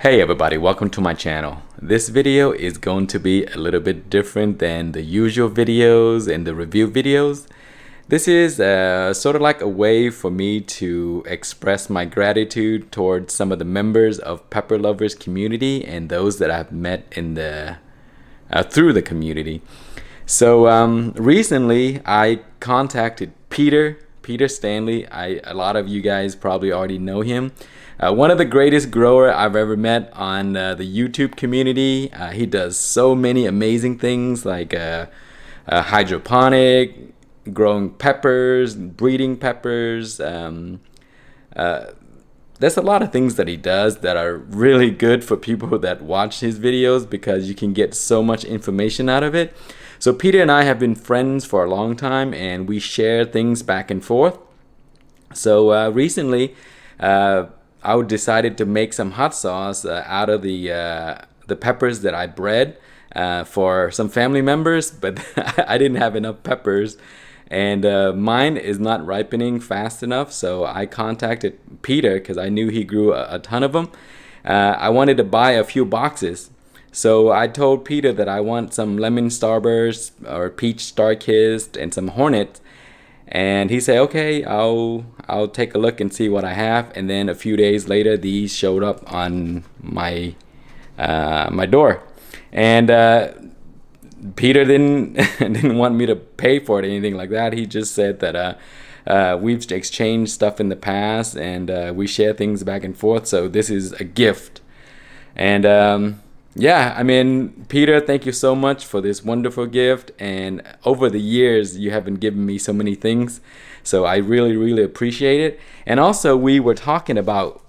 Hey everybody, welcome to my channel. This video is going to be a little bit different than the usual videos and the review videos. This is sort of like a way for me to express my gratitude towards some of the members of Pepper Lovers community and those that I've met in the through the community. So recently I contacted Peter Stanley. A lot of you guys probably already know him. One of the greatest grower I've ever met on the YouTube community. He does so many amazing things like hydroponic, growing peppers, breeding peppers. There's a lot of things that he does that are really good for people that watch his videos because you can get so much information out of it. So Peter and I have been friends for a long time and we share things back and forth. So recently I decided to make some hot sauce out of the peppers that I bred for some family members, but I didn't have enough peppers and mine is not ripening fast enough. So I contacted Peter because I knew he grew a ton of them. I wanted to buy a few boxes. So I told Peter that I want some lemon starburst or peach star-kissed and some hornets. And he said, okay, I'll take a look and see what I have. And then a few days later, these showed up on my my door. And Peter didn't want me to pay for it or anything like that. He just said that we've exchanged stuff in the past and we share things back and forth. So this is a gift. And yeah, I mean, Peter, thank you so much for this wonderful gift. And over the years, you have been giving me so many things. So I really appreciate it. And also, we were talking about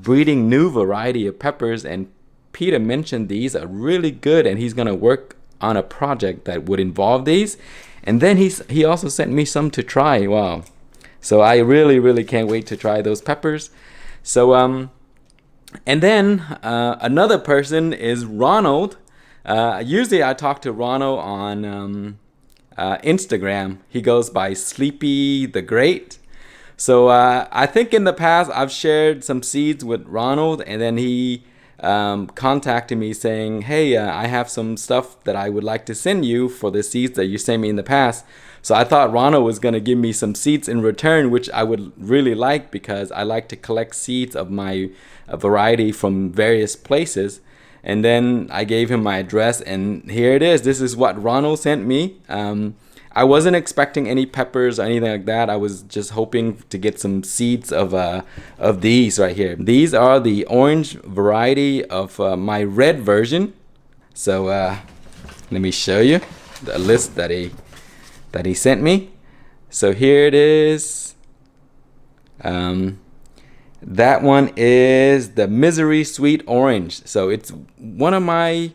breeding new variety of peppers. And Peter mentioned these are really good. And he's going to work on a project that would involve these. And then he also sent me some to try. Wow. So I really can't wait to try those peppers. So, and then another person is Ronald. Usually I talk to Ronald on Instagram. He goes by Sleepy the Great. So I think in the past I've shared some seeds with Ronald, and then he contacted me saying, hey, I have some stuff that I would like to send you for the seeds that you sent me in the past. So I thought Ronald was going to give me some seeds in return, which I would really like because I like to collect seeds of my variety from various places. And then I gave him my address and here it is. This is what Ronald sent me. I wasn't expecting any peppers or anything like that. I was just hoping to get some seeds of these right here. These are the orange variety of my red version. So let me show you the list that he sent me. So here it is. That one is the Misery Sweet Orange. So it's one of my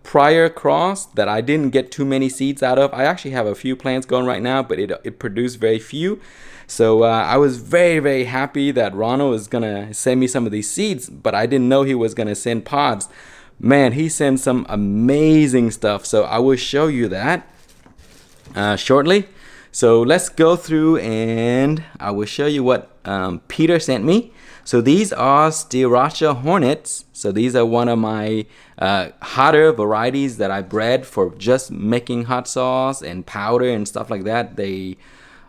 prior cross that I didn't get too many seeds out of. I actually have a few plants going right now, but it produced very few. So I was very happy that Ronald is gonna send me some of these seeds, but I didn't know he was gonna send pods. Man, he sent some amazing stuff. So I will show you that shortly. So let's go through and I will show you what Peter sent me. So these are Sriracha Hornets. So these are one of my hotter varieties that I bred for just making hot sauce and powder and stuff like that. They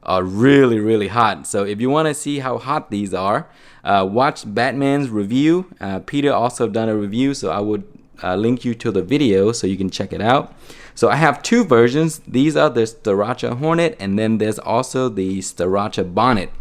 are really hot. So if you want to see how hot these are, watch Batman's review. Peter also done a review, so I would link you to the video so you can check it out. So I have two versions. These are the Sriracha Hornet, and then there's also the Sriracha Bonnet.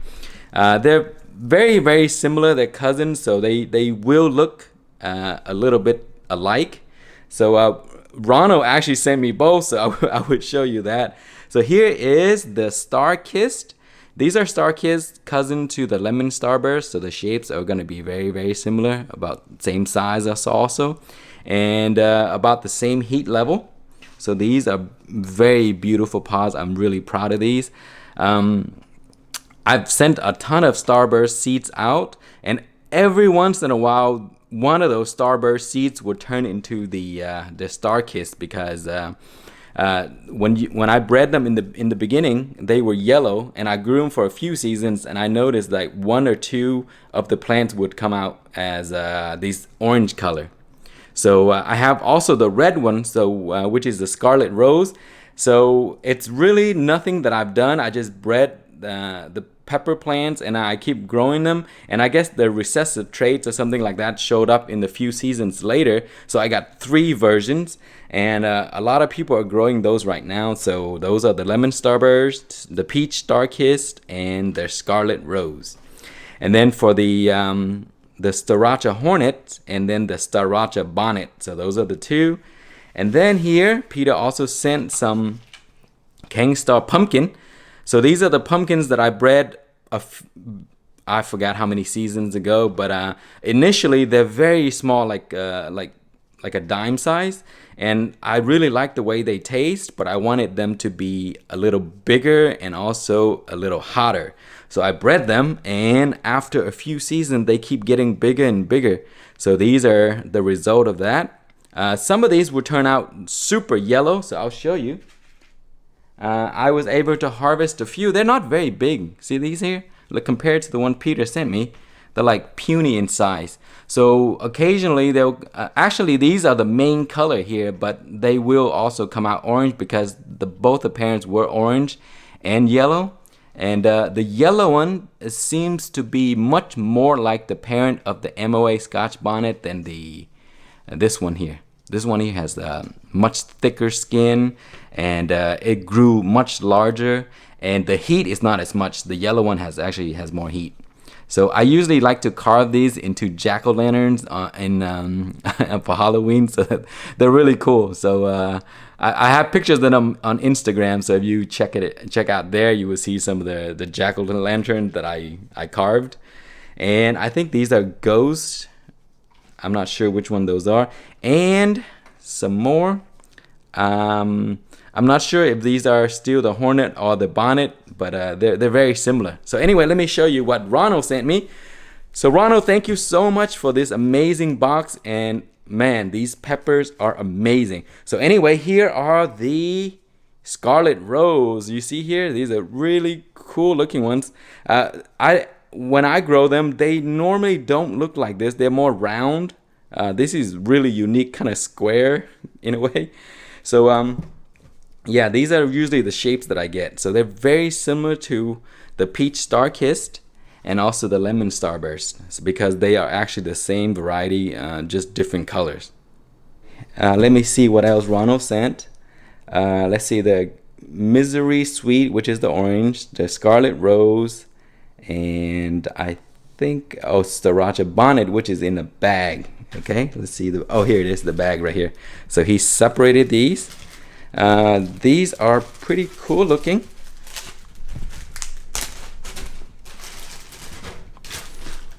They're very similar. They're cousins, so they will look a little bit alike. So Ronald actually sent me both, so I would show you that. So here is the Star-Kissed. These are Star-Kissed cousin to the Lemon Starburst, so the shapes are going to be very similar, about same size as also, and about the same heat level. So these are very beautiful pods. I'm really proud of these. I've sent a ton of Starburst seeds out, and every once in a while, one of those Starburst seeds will turn into the Star-Kissed because When I bred them in the beginning, they were yellow, and I grew them for a few seasons, and I noticed like 1 or 2 of the plants would come out as these orange color. So I have also the red one, so which is the scarlet rose. So it's really nothing that I've done. I just bred the pepper plants, and I keep growing them, and I guess the recessive traits or something like that showed up in the few seasons later. So I got 3 versions, and a lot of people are growing those right now. So those are the lemon starburst, the peach star-kissed, and the scarlet rose. And then for the Sriracha hornet, and then the Sriracha bonnet. So those are the 2. And then here Peter also sent some Kangstar pumpkin. So these are the pumpkins that I bred I forgot how many seasons ago, but initially they're very small, like a dime size, and I really like the way they taste, but I wanted them to be a little bigger and also a little hotter. So I bred them, and after a few seasons they keep getting bigger and bigger. So these are the result of that. Some of these will turn out super yellow, so I'll show you. I was able to harvest a few. They're not very big. See these here? Look, compared to the one Peter sent me, they're like puny in size. So occasionally they'll actually, these are the main color here, but they will also come out orange because both the parents were orange and yellow. And the yellow one seems to be much more like the parent of the MOA Scotch bonnet than this one here. This one here has much thicker skin, and it grew much larger, and the heat is not as much. The yellow one actually has more heat. So I usually like to carve these into jack-o'-lanterns for Halloween, so they're really cool. So I have pictures of them on Instagram, so if you check out there, you will see some of the jack-o'-lantern that I carved. And I think these are ghosts. I'm not sure which one those are. And some more. I'm not sure if these are still the hornet or the bonnet, but they're very similar. So anyway, let me show you what Ronald sent me. So Ronald, thank you so much for this amazing box. And man, these peppers are amazing. So anyway, here are the scarlet rose. You see here, these are really cool looking ones. When I grow them, they normally don't look like this. They're more round. This is really unique, kind of square in a way. So yeah, these are usually the shapes that I get. So they're very similar to the peach star-kissed and also the lemon starburst, because they are actually the same variety, just different colors. Let me see what else Ronald sent. Let's see, the Misery Sweet, which is the orange, the Scarlet Rose, and I think Sriracha Bonnet, which is in a bag. Okay, let's see here it is, the bag right here. So he separated these. These are pretty cool looking.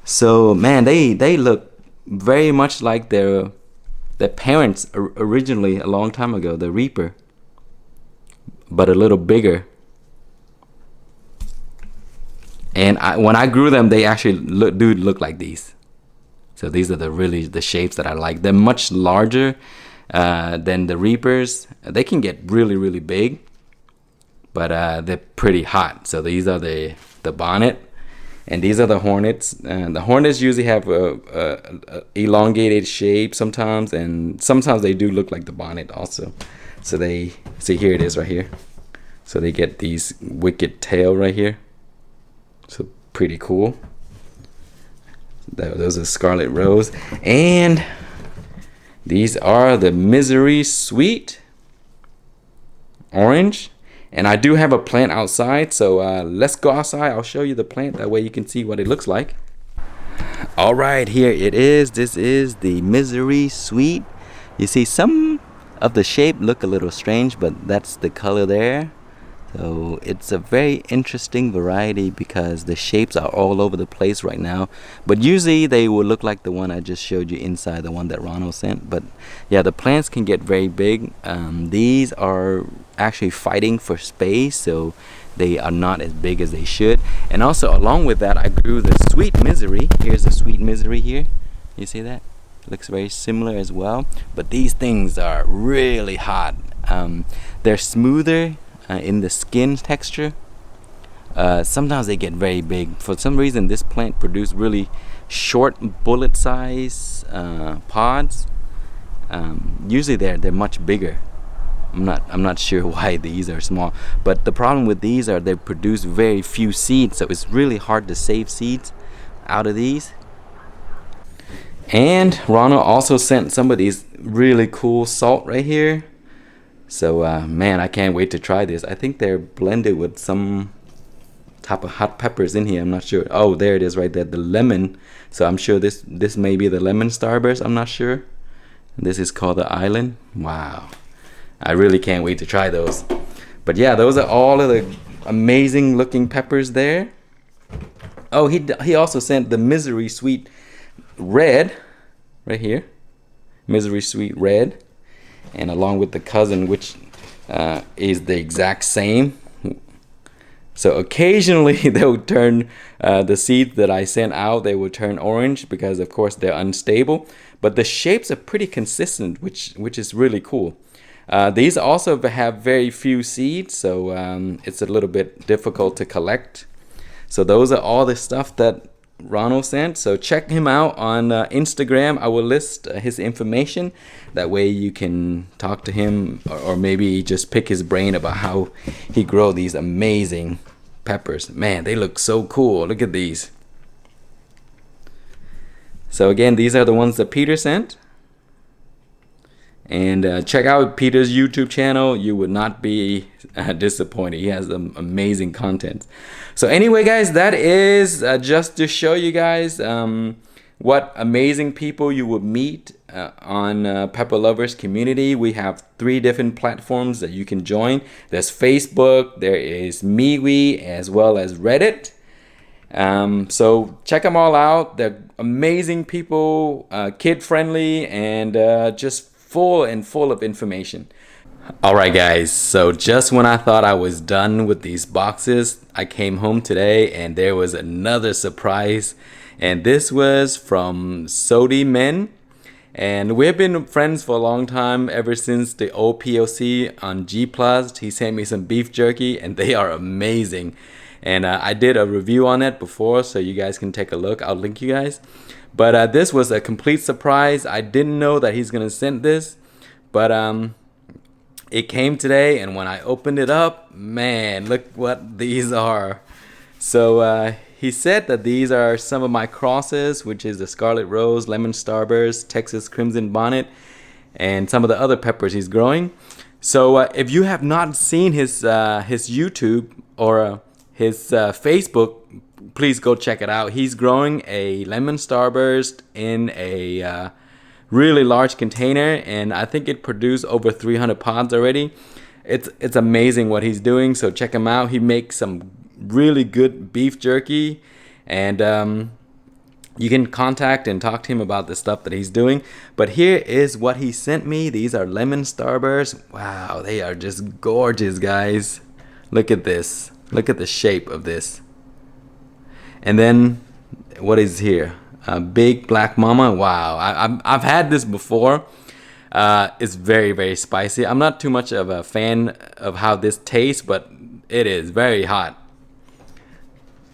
So man, they look very much like their parents originally a long time ago, the Reaper, but a little bigger. And when I grew them, they actually look like these. So these are the shapes that I like. They're much larger than the Reapers. They can get really, really big, but they're pretty hot. So these are the bonnet, and these are the hornets. And the hornets usually have a elongated shape sometimes, and sometimes they do look like the bonnet also. So they see, here it is right here. So they get these wicked tail right here. So pretty cool. Those are Scarlet Rose, and these are the Misery Sweet orange. And I do have a plant outside, so let's go outside. I'll show you the plant, that way you can see what it looks like. All right, here it is. This is the Misery Sweet. You see some of the shape look a little strange, but that's the color there. So it's a very interesting variety because the shapes are all over the place right now. But usually they will look like the one I just showed you inside, the one that Ronald sent. But yeah, the plants can get very big. These are actually fighting for space, so they are not as big as they should. And also along with that, I grew the Sweet Misery. Here's the Sweet Misery here. You see that? Looks very similar as well, but these things are really hot. They're smoother in the skin texture. Sometimes they get very big. For some reason, this plant produced really short bullet size pods. Usually they're much bigger. I'm not sure why these are small, but the problem with these are they produce very few seeds, so it's really hard to save seeds out of these. And Ronald also sent some of these really cool salt right here. So man, I can't wait to try this. I think they're blended with some type of hot peppers in here. I'm not sure. Oh, there it is right there, the lemon. So I'm sure this may be the lemon starburst. I'm not sure. This is called the island. Wow, I really can't wait to try those. But yeah, those are all of the amazing looking peppers there. Oh, he also sent the Misery Sweet Red right here, Misery Sweet Red, and along with the cousin, which is the exact same. So occasionally they'll turn the seeds that I sent out, they will turn orange because of course they're unstable, but the shapes are pretty consistent, which is really cool. These also have very few seeds, so it's a little bit difficult to collect. So those are all the stuff that Ronald sent. So check him out on Instagram. I will list his information. That way you can talk to him, or maybe just pick his brain about how he grow these amazing peppers. Man, they look so cool. Look at these. So again, these are the ones that Peter sent. And check out Peter's YouTube channel. You would not be disappointed. He has amazing content. So anyway, guys, that is just to show you guys what amazing people you would meet on Pepper Lovers community. We have 3 different platforms that you can join. There's Facebook, there is MeWe, as well as Reddit. So check them all out. They're amazing people, kid friendly, and just full of information. Alright guys, so just when I thought I was done with these boxes, I came home today and there was another surprise, and this was from Sody Men. And we've been friends for a long time, ever since the old PLC on G+. He sent me some beef jerky and they are amazing. And I did a review on it before, so you guys can take a look. I'll link you guys. But this was a complete surprise. I didn't know that he's gonna send this, but it came today, and when I opened it up, man, look what these are. So he said that these are some of my crosses, which is the Scarlet Rose, Lemon Starburst, Texas Crimson Bonnet, and some of the other peppers he's growing. So if you have not seen his YouTube or his Facebook, please go check it out. He's growing a Lemon Starburst in a really large container, and I think it produced over 300 pods already. It's amazing what he's doing, so check him out. He makes some really good beef jerky, and you can contact and talk to him about the stuff that he's doing. But here is what he sent me. These are Lemon Starburst. Wow, they are just gorgeous, guys. Look at this. Look at the shape of this. And then what is here? Big Black Mama. Wow, I've had this before. It's very spicy. I'm not too much of a fan of how this tastes, but it is very hot.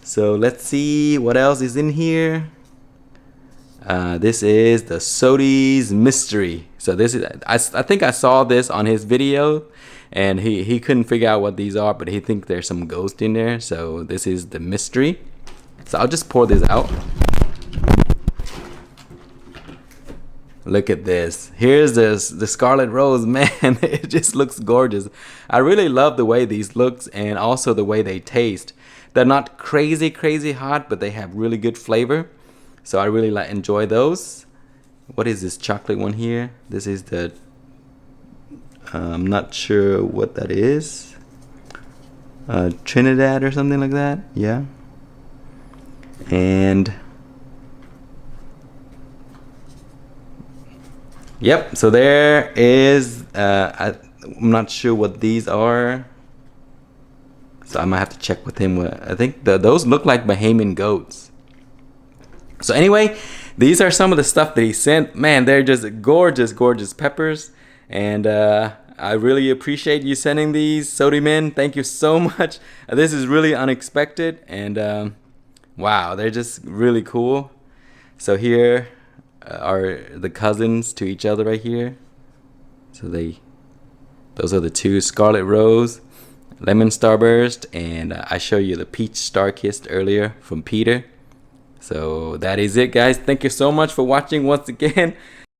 So let's see what else is in here. This is the Sody's Mystery. So this is, I think I saw this on his video, and he couldn't figure out what these are, but he thinks there's some ghost in there. So this is the mystery. So I'll just pour this out. Look at this. Here's the Scarlet Rose. Man, it just looks gorgeous. I really love the way these looks, and also the way they taste. They're not crazy hot, but they have really good flavor. So I really enjoy those. What is this chocolate one here? This is the, I'm not sure what that is. Trinidad or something like that. Yeah. And yep, so there is I'm not sure what these are, so I might have to check with him. I think those look like Bahamian goats. So anyway, these are some of the stuff that he sent. Man, they're just gorgeous, gorgeous peppers. And I really appreciate you sending these, Sody Men. Thank you so much. This is really unexpected. And wow, they're just really cool. So here are the cousins to each other right here. So those are the two, Scarlet Rose, Lemon Starburst, and I showed you the Peach Star-Kissed earlier from Peter. So that is it, guys. Thank you so much for watching once again.